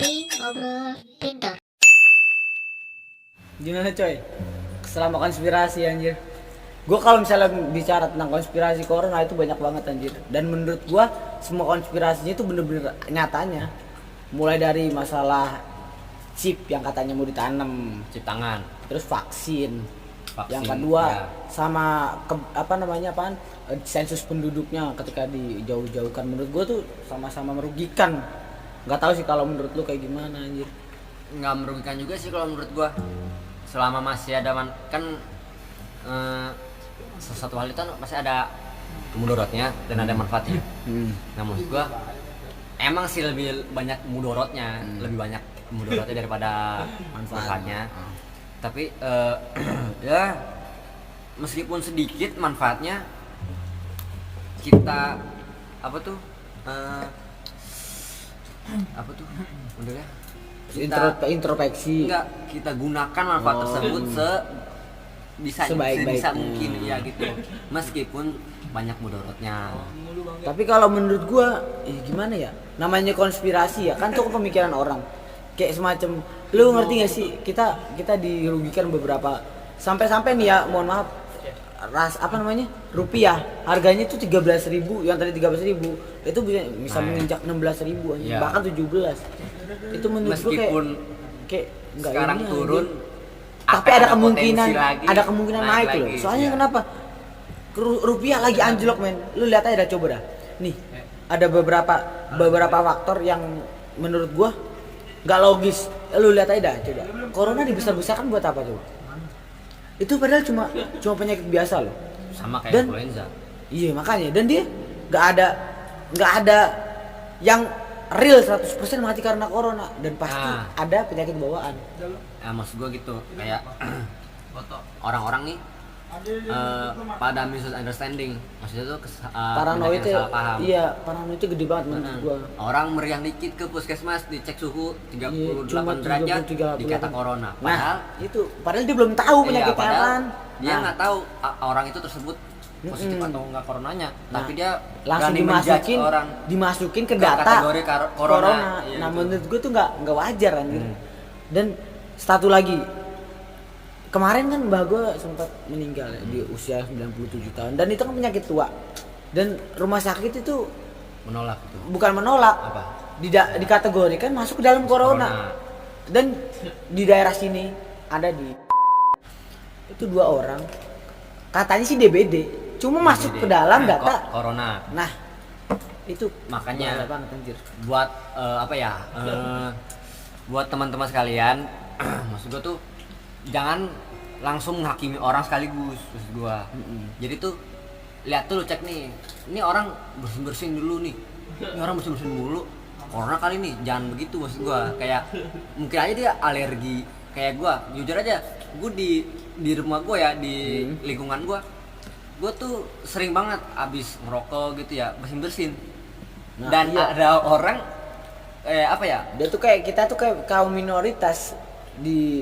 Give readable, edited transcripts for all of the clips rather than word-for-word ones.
Ngopi ngobrol pintar. Gimana coy? Selama konspirasi anjir. Gue kalau misalnya bicara tentang konspirasi corona itu banyak banget anjir. Dan menurut gue semua konspirasinya itu bener-bener nyatanya. Mulai dari masalah chip yang katanya mau ditanam, Cuci tangan. terus vaksin. Vaksin, Yang kedua ya. sama sensus penduduknya ketika dijauh-jauhkan, menurut gue tuh sama-sama merugikan. Nggak tahu sih kalau menurut lu kayak gimana anjir. Nggak merugikan juga sih kalau menurut gua. Selama masih ada sesuatu hal itu kan pasti ada mudaratnya dan ada manfaatnya. Nah maksud gua emang sih lebih banyak mudorotnya, lebih banyak mudorotnya daripada manfaatnya. Tapi ya meskipun sedikit manfaatnya, kita apa tuh modelnya Introspeksi. enggak kita gunakan manfaat tersebut bisa Sebaik-baiknya. mungkin ya gitu, meskipun banyak mudorotnya. Tapi kalau menurut gua, gimana ya? Namanya konspirasi ya, kan tuh pemikiran orang. Kayak semacam, lu ngerti gak sih? Kita dirugikan beberapa sampai nih ya, mohon maaf. Rupiah. Harganya itu 13.000, yang tadi 13.000, itu bisa menginjak 16.000 Iya. bahkan 17. Itu menurut Meskipun gua kayak nggak sekarang ini, turun, anjir. Tapi akan ada potensi kemungkinan naik loh. lagi. Soalnya Iya. kenapa? Rupiah lagi anjlok men. Lu lihat aja dah, coba dah. Nih, ada beberapa faktor yang menurut gua nggak logis. Lu lihat aja dah, coba. Corona dibesar-besarkan buat apa coba? Itu padahal cuma penyakit biasa loh. Sama kayak Dan influenza. iya makanya, dan dia nggak ada yang real 100% mati karena corona, dan pasti ada penyakit bawaan. Nah, maksud gua gitu kayak orang-orang nih pada misunderstanding, maksudnya tuh Paranoid itu, salah paham. iya, paranoid itu gede banget menurut gua. Orang meriang dikit ke puskesmas dicek suhu 38 Cuma derajat 38. dikata corona. Padahal dia belum tahu penyakitnya padahal apaan. dia nggak tahu orang itu tersebut positif atau enggak coronanya, tapi dia langsung berani menjudge dimasukin ke ke data kategori corona. Iya, Nah, gitu. menurut gue tuh nggak wajar anjir. Dan satu lagi, kemarin kan mbah gue sempat meninggal ya, di usia 97 tahun, dan itu kan penyakit tua, dan rumah sakit itu menolak itu. bukan menolak, Apa? dikategorikan masuk ke dalam corona. Dan di daerah sini ada itu 2 orang, katanya sih DBD, cuma masuk ke dalam data corona. Nah, itu Makanya bahaya banget anjir. buat buat teman-teman sekalian, maksud gua tuh jangan langsung menghakimi orang sekaligus, maksud gua. Jadi tuh lihat tuh, cek nih, ini orang bersin dulu nih, ini orang bersin dulu, corona kali nih, jangan begitu maksud gua. Kayak mungkin aja dia alergi kayak gua, jujur aja, gua di rumah gua ya, di lingkungan gua tuh sering banget abis ngerokok gitu ya, bersin. Nah, Dan iya. ada orang Dia tuh kita tuh kayak kaum minoritas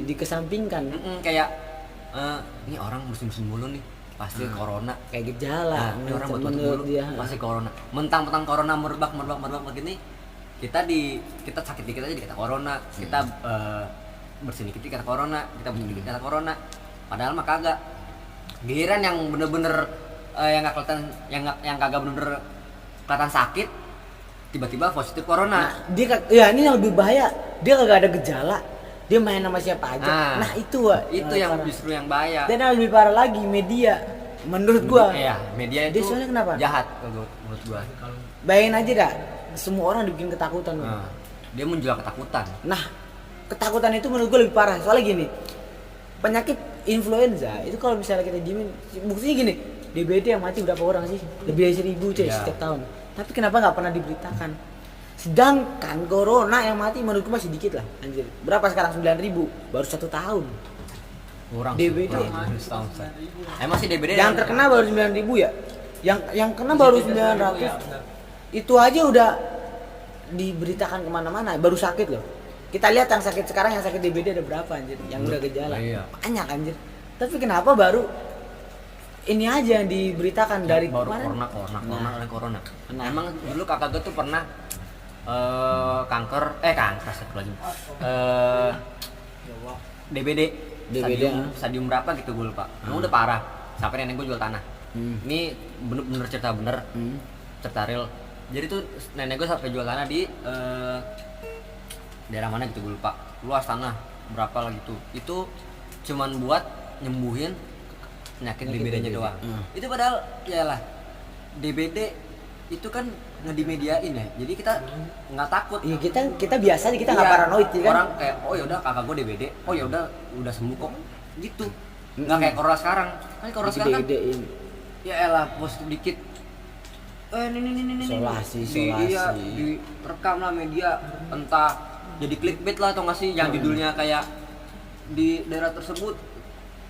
dikesampingkan. kayak ini orang bersin mulu nih, pasti corona. Kayak gejala. Nah, ini orang buat menurut mulu dia. pasti corona. Mentang-mentang corona merebak begini, kita sakit dikit aja dikata corona, kita bersin dikit dikata corona, kita bersin dikit dikata corona. Padahal mah kagak. Giliran yang bener-bener yang nggak kelihatan, yang kagak bener-bener kelihatan sakit, tiba-tiba positif corona. Nah, ini yang lebih bahaya. Dia kagak ada gejala, dia main sama siapa aja. Nah, itu yang parah. justru yang bahaya. Dan yang lebih parah lagi, media. Menurut gua, Iya, media dia itu soalnya kenapa? jahat menurut gua. Bayangin aja dah, semua orang dibikin ketakutan. Nah, dia menjual ketakutan. Nah, ketakutan itu menurut gue lebih parah. Soalnya gini, penyakit influenza itu kalau misalnya kita diemin, buktinya gini, DBD yang mati berapa orang sih? Lebih dari 1.000 coy setiap tahun. Tapi kenapa nggak pernah diberitakan? Sedangkan corona yang mati menurut gue masih dikit lah, anjir. Berapa sekarang? 9.000, baru 1 tahun. Kurang DBD. setahun. Emang sih DBD Yang terkena baru 9.000 ya? Yang kena baru 900. Itu aja udah diberitakan kemana-mana, baru sakit loh. Kita lihat yang sakit sekarang, yang sakit DBD ada berapa anjir? Yang udah gejala. Iya. Banyak anjir. Tapi kenapa baru ini aja yang diberitakan dari baru kemarin? corona. Nah. Emang dulu kakak gue tuh pernah kanker astagfirullahaladzim. DBD DBD, stadium berapa gitu gue lupa. Udah parah sampai nenek gue jual tanah. Ini bener-bener cerita bener, cerita real. Jadi tuh nenek gue sampai jual tanah di daerah mana gitu gue lupa, luas tanah berapa lah gitu. Itu cuman buat nyembuhin penyakit DBD-nya doang. Itu padahal yalah DBD itu kan ngedimediain ya, jadi kita nggak takut. Iya, kita biasa aja, kita nggak paranoid ya kan. Orang kayak oh ya udah kakak gue DBD, oh ya udah sembuh kok gitu. Nggak kayak corona sekarang. Kan corona sekarang kan ya elah positif dikit. Ini Isolasi. Iya, direkam lah media, entah jadi clickbait lah atau nggak sih yang judulnya kayak di daerah tersebut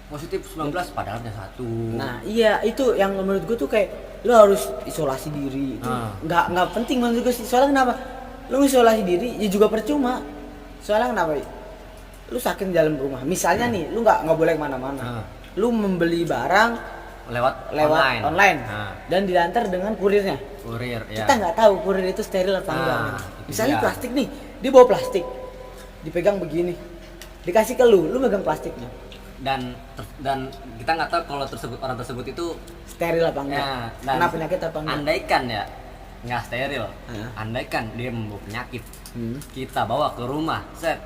positif 19 padahal hanya 1. Nah iya, itu yang menurut gue tuh kayak lo harus isolasi diri itu nggak penting menurut gue sih. Soalnya kenapa? Lo isolasi diri ya juga percuma. Soalnya kenapa? Lu sakit di dalam rumah misalnya nih, lu nggak boleh kemana-mana. Lu membeli barang lewat online. Dan diantar dengan kurirnya. Kurir ya. Kita nggak tahu kurir itu steril apa enggak. Misalnya dia. plastik nih, dia bawa plastik, dipegang begini, dikasih ke lu megang plastiknya. Dan kita nggak tahu kalau orang tersebut itu steril apa enggak, kena penyakit apa enggak. Andaikan ya nggak steril, andaikan dia membawa penyakit, kita bawa ke rumah, set,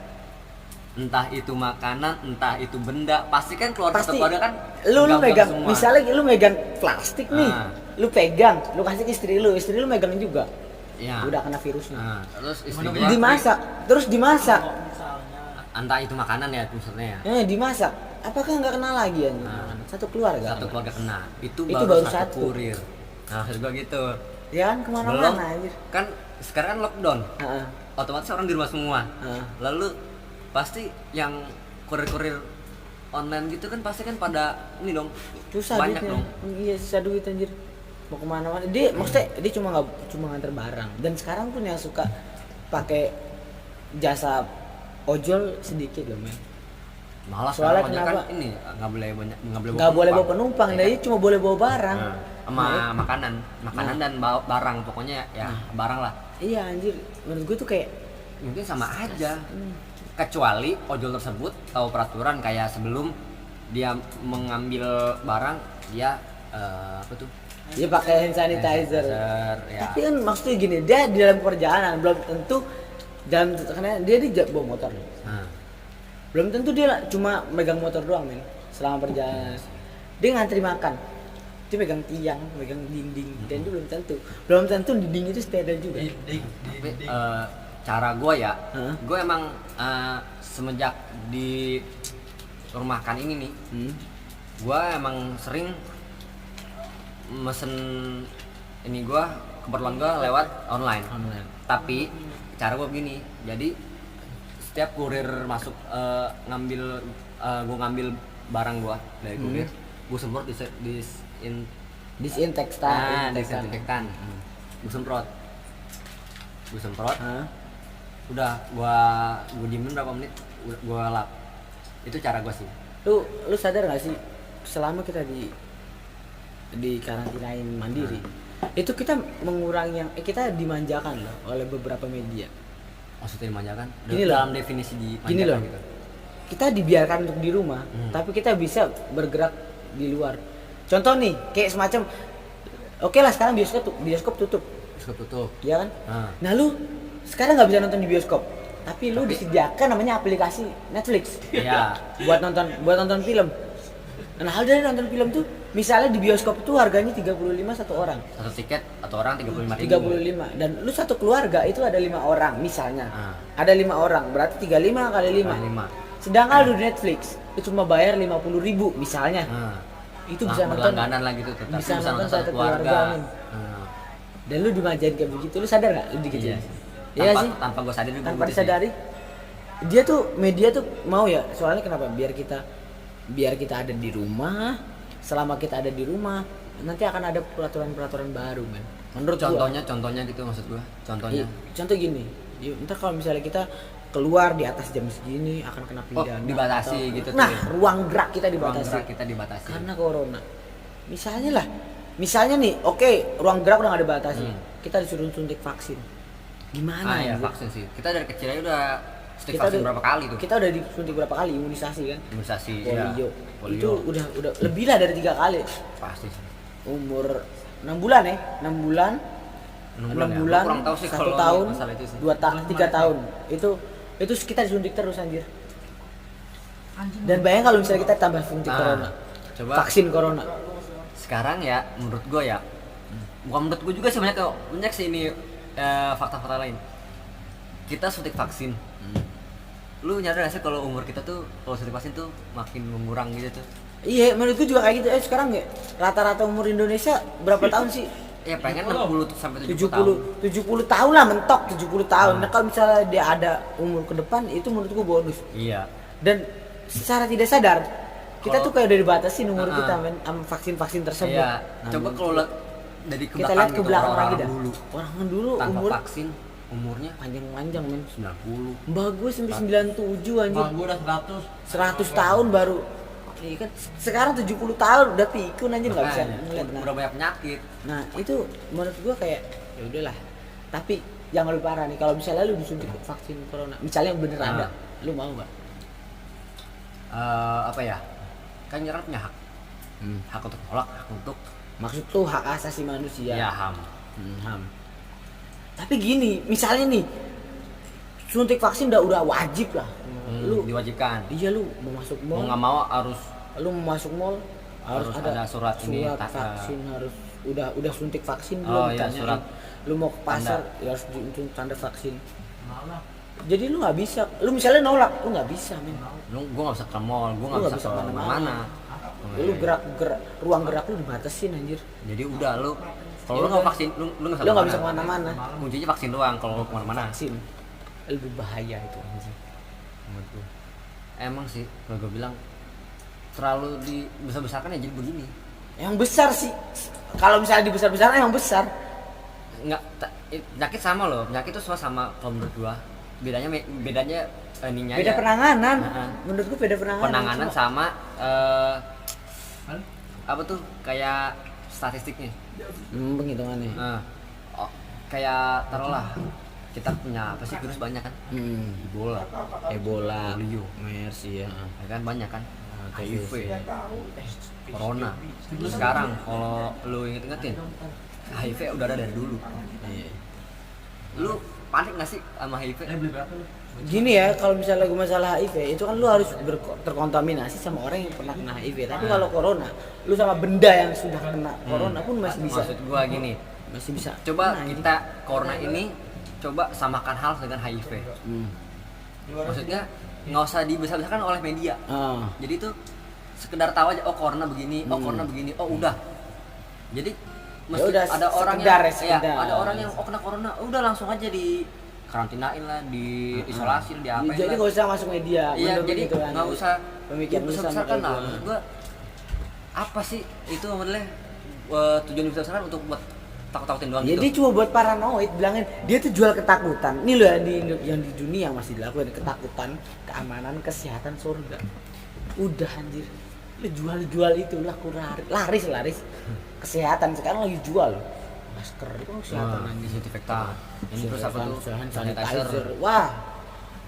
entah itu makanan, entah itu benda, pasti kan keluarga kan lu megang semua. Misalnya lu megang plastik nih, lu pegang, lu kasih ke istri lu megang juga, ya. Udah kena virusnya. Terus istri dimasak, entah itu makanan ya maksudnya ya. Dimasak, apakah nggak kena lagi ya? Satu keluarga kena, itu baru satu kurir. Nah maksud gua gitu. Ya kan kemana-mana anjir. Kan sekarang kan lockdown, otomatis orang di rumah semua. Lalu pasti yang kurir-kurir online gitu kan pasti kan pada ini dong, susah banyak duitnya. dong. Iya susah duit anjir. Mau kemana-mana dia maksudnya dia cuma nganter barang. Dan sekarang pun yang suka pakai jasa ojol sedikit loh men. Malah soalnya kenapa kan ini nggak boleh bawa penumpang, dia cuma boleh bawa barang sama makanan dan barang, pokoknya ya barang lah. Iya anjir, menurut gue tuh kayak mungkin sama aja, kecuali ojol tersebut tahu peraturan kayak sebelum dia mengambil barang dia apa tuh? Dia pakai hand sanitizer. Ya. Tapi kan maksudnya gini, dia di dalam perjalanan belum tentu karena dia bawa motor. Belum tentu dia cuma megang motor doang men selama perjalanan. Dia ngantri makan, dia pegang tiang, pegang dinding, dan itu belum tentu dinding itu steril juga. Tapi cara gue ya, gue emang semenjak di rumah makan ini nih, gue emang sering mesen ini, gue keperluan gue lewat online. Tapi cara gue begini, jadi setiap kurir masuk gue ngambil barang gue dari kurir, gue semprot disinfektan, gue semprot, udah gue diemin berapa menit, gue lap. Itu cara gue sih. Lu sadar nggak sih selama kita di karantinain mandiri, itu kita mengurangi kita dimanjakan loh oleh beberapa media. Maksudnya dimanjakan? Gini dalam definisi dimanjakan gitu. Kita dibiarkan untuk di rumah, tapi kita bisa bergerak di luar. Contoh nih, kayak semacam oke lah sekarang bioskop tutup. Ya kan? Nah lu sekarang nggak bisa nonton di bioskop, tapi lu disediakan namanya aplikasi Netflix. Iya. buat nonton film. Nah hal dari nonton film tuh, misalnya di bioskop tuh harganya 35 satu orang. Satu tiket atau orang 35.000. 35. Dan lu satu keluarga itu ada 5 orang misalnya. Ada 5 orang, berarti 35 kali 5. Sedangkan lu di Netflix itu cuma bayar 50.000 misalnya. Itu bisa nonton langganan lah gitu, tetap bisa nonton satu keluarga. Dan lu dimanjain kayak begitu, lu sadar nggak lu digituin? Iya sih. Tanpa disadari. Dia tuh media tuh mau ya, soalnya kenapa? Biar kita ada di rumah. Selama kita ada di rumah, nanti akan ada peraturan baru men. Menurut contohnya gitu maksud gua. Contoh gini, ntar kalau misalnya kita keluar di atas jam segini akan kena pidana. Dibatasi gitu. Nah, ruang gerak kita dibatasi. Karena corona. Misalnya nih, oke, ruang gerak udah nggak dibatasi. Kita disuruh suntik vaksin. Gimana ya anjir? vaksin sih. Kita dari kecil aja udah stick Kita vaksin udah- berapa kali tuh? Kita udah disuntik berapa kali imunisasi kan? Imunisasi Polio. polio. Itu udah lebih lah dari 3 kali. Pasti sih. Umur 6 bulan ya? 6 bulan, 6 ya? bulan, Gua kurang tahu sih 1 kalau tahun, masalah itu sih. 3 tahun. Itu kita disuntik terus anjir. Dan bayang kalau misalnya kita tambah suntik corona. Coba Vaksin corona. sekarang ya menurut gua ya, bukan menurut gua juga sih, banyak sih ini fakta-fakta lain. Kita suntik vaksin, lu nyadar gak sih kalau umur kita tuh kalau suntik vaksin tuh makin mengurang gitu tuh? Iya, menurutku juga kayak gitu. Sekarang ya rata-rata umur Indonesia berapa tahun sih? Ya pengen 60 sampai 70 tahun. 70 tahun lah mentok 70 tahun. Nah, kalau misalnya dia ada umur ke depan itu menurutku bonus. Iya. Dan secara tidak sadar kita Kalau- tuh kayak udah dibatasi umur Heeh. kita men sama vaksin-vaksin tersebut. Iya. Nah, Coba kalau dari kita lihat ke belakang lagi dah. dulu Orang dulu tanpa umur vaksin umurnya panjang-panjang men. 90. Mbak gue sampai 97 anjir. Bang gua udah 100. 100 tahun baru. Iya kan sekarang 70 tahun udah pikun anjir enggak bisa Makanya, ngeliat. Nah, udah banyak penyakit. nah, itu menurut gua kayak ya udahlah. Tapi yang lebih parah nih kalau misalnya lu disuntik vaksin corona, misalnya yang bener ada, lu mau enggak? Apa ya? Kan nyerang punya hak. Hak untuk tolak, hak untuk Maksud tuh hak asasi manusia. ya HAM. HAM. Tapi gini, misalnya nih suntik vaksin udah wajib lah. Lu Diwajibkan. iya lu mau masuk Mau mall, nggak mau harus lu mau masuk mall harus ada surat ini, vaksin harus udah suntik vaksin Oh, belum iya, ditanyain. surat Lu mau ke pasar ya harus diuntung tanda vaksin. Jadi lu nggak bisa, lu misalnya nolak, lu nggak bisa men. gua nggak bisa ke mall, gua Lu nggak nggak bisa bisa ke kemana-mana. mana. Lu gerak ruang gerak lu dibatasin anjir. Jadi udah lu kalau Ya lu nggak udah. vaksin, lu nggak Lu nggak bisa kemana-mana. Kuncinya vaksin doang kalau lu kemana-mana. Vaksin lebih bahaya itu anjir. Menurut gua. Emang sih kalau gua bilang terlalu dibesar-besarkan ya jadi begini. Yang besar sih, kalau misalnya dibesar-besarkan yang besar. Nggak penyakit sama loh, penyakit itu semua sama kalau menurut gua. Bedanya ininya Beda ya, penanganan. Heeh. Menurutku beda penanganan. penanganan Cuma- sama apa tuh kayak statistiknya. Penghitungannya. Nah, kayak taruhlah kita punya apa sih virus banyak kan? Ebola, Ebola, polio, MERS ya. ya kan banyak kan? HIV, iya. corona. Sekarang kalau lu inget-ingetin, HIV udah ada dari dulu. Iya. Lu panik nggak sih sama HIV? Beli berapa lu? Gini ya, kalau misalnya gue masalah HIV itu kan lu harus terkontaminasi sama orang yang pernah kena HIV. Tapi kalau corona, lu sama benda yang sudah kena corona pun masih bisa. Maksud gua gini, Masih bisa. coba kena ini. kita corona ini coba samakan hal dengan HIV. Maksudnya nggak usah dibesar-besarkan oleh media. Ah. Jadi tuh sekedar tahu aja, oh corona begini, oh corona begini, oh udah. Jadi mesti udah, ada orang sekedar yang ya, sekedar. ada orang yang oh kena corona, udah langsung aja di karantinain lah, di isolasi lah, di apa Jadi nggak usah masuk media. Iya, menurut jadi gitu kan. nggak usah Pemikiran lu sama besar-besarkan kayak lah. gua. Maksud gua apa sih itu modelnya tujuan besar-besaran untuk buat takut-takutin doang Ya gitu. dia cuma buat paranoid, bilangin dia tuh jual ketakutan. Ini loh yang di dunia yang masih dilakukan, ketakutan, keamanan, kesehatan, surga. Udah anjir. Lu jual itu laku laris. Kesehatan sekarang lagi jual. Masker itu kan kesehatan anjir. Disinfektan. Ini terus apa tuh? Sanitizer. Wah.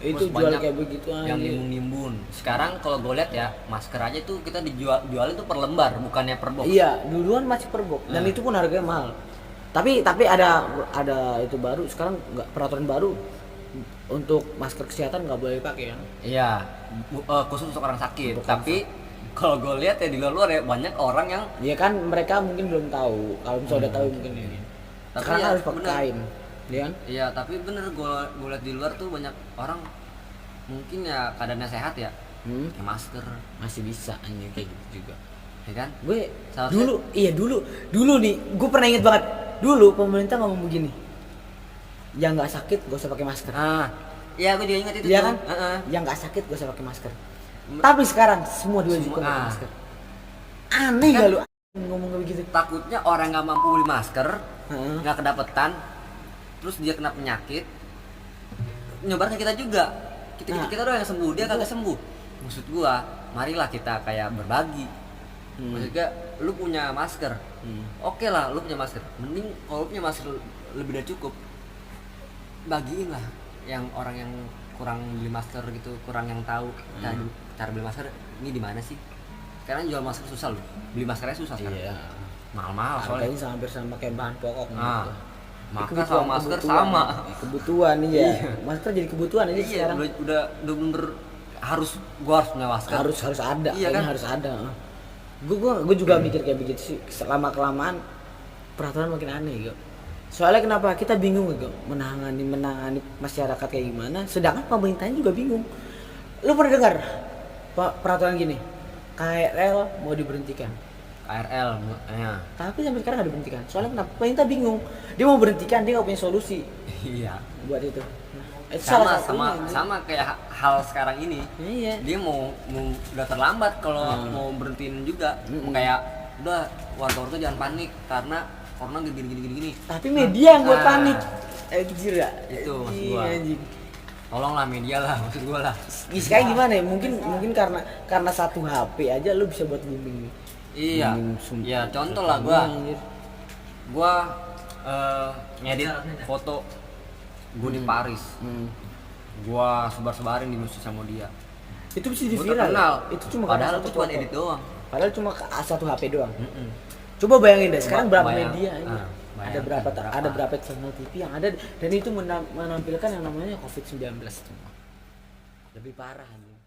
Itu Terus jual banyak kayak begitu yang anjir. nimbun-nimbun. Sekarang kalau gue lihat ya, masker aja tuh kita jualin tuh per lembar, bukannya per box. Iya, duluan masih per box dan itu pun harganya mahal. Tapi ada itu baru sekarang nggak peraturan baru untuk masker kesehatan nggak boleh dipakai ya. Iya, khusus untuk orang sakit. Untuk Tapi kalau gue lihat ya di luar ya banyak orang yang Ya kan mereka mungkin belum tahu. Kalau misalnya udah tahu mungkin ini. Tapi Sekarang ya, harus pakai bener. kain. Ya kan? iya, tapi bener gue lihat di luar tuh banyak orang mungkin ya keadaannya sehat ya, pakai masker, Masih bisa anjing kayak gitu juga. ya kan? Gue Seharusnya- dulu nih, gue pernah inget banget. Dulu pemerintah ngomong begini. Yang nggak sakit gak usah pakai masker. Ah, iya gue juga ingat itu. Iya tuh. kan? Heeh. Yang nggak sakit gak usah pakai masker. Tapi sekarang semua diwajibkan pakai masker. Aneh Kan- gak lu ngomong kayak begitu? Takutnya orang nggak mampu beli masker, Heeh. nggak kedapetan, terus dia kena penyakit, nyebar ke kita juga. Kita doang yang sembuh, dia kagak sembuh. Maksud gua, marilah kita kayak berbagi. Maksudnya lu punya masker, oke lah lu punya masker. Mending kalau lu punya masker lebih dari cukup, bagiin lah yang orang yang kurang beli masker gitu, kurang yang tahu cara beli masker ini di mana sih. Sekarang jual masker susah loh, beli maskernya susah sekarang. Iya. Mahal-mahal soalnya. Harganya hampir sama kayak bahan pokok Nah, gitu. maka sama masker sama. Kebutuhan iya. Masker jadi kebutuhan aja Iya, sekarang. udah bener gua harus punya masker. Harus ada. Iya kan? Harus ada. Gue juga mikir kayak begitu sih. Selama kelamaan peraturan makin aneh gitu. Soalnya kenapa kita bingung gitu menangani masyarakat kayak gimana, sedangkan pemerintahnya juga bingung. Lu pernah dengar peraturan gini? KRL mau diberhentikan. KRL ya. Tapi sampai sekarang nggak diberhentikan. Soalnya kenapa? Pemerintah bingung. Dia mau berhentikan, dia nggak punya solusi Iya. buat itu. Itu Sama salah satunya, ini. sama kayak hal sekarang ini. Iya. Dia mau udah terlambat kalau mau berhentiin juga. Kayak udah warga jangan panik karena corona gini. Tapi media yang buat Nah, panik. Anjir ya. Itu maksud gua. Anjing. Tolonglah media lah maksud gua lah. Sekarang gimana ya? Mungkin karena satu HP aja lu bisa buat booming. Iya. Booming Ya contoh lah gua ngedit Iya. foto gua di Paris. Gua sebarin di sosial media. Itu bisa di Gua viral. terkenal. Itu cuma Padahal karena itu satu cuma foto. edit doang. Padahal cuma satu HP doang. Coba bayangin deh, sekarang berapa Bayang. media ini? Ada berapa channel TV yang ada dan itu menampilkan yang namanya COVID-19 itu. Lebih parah anjing.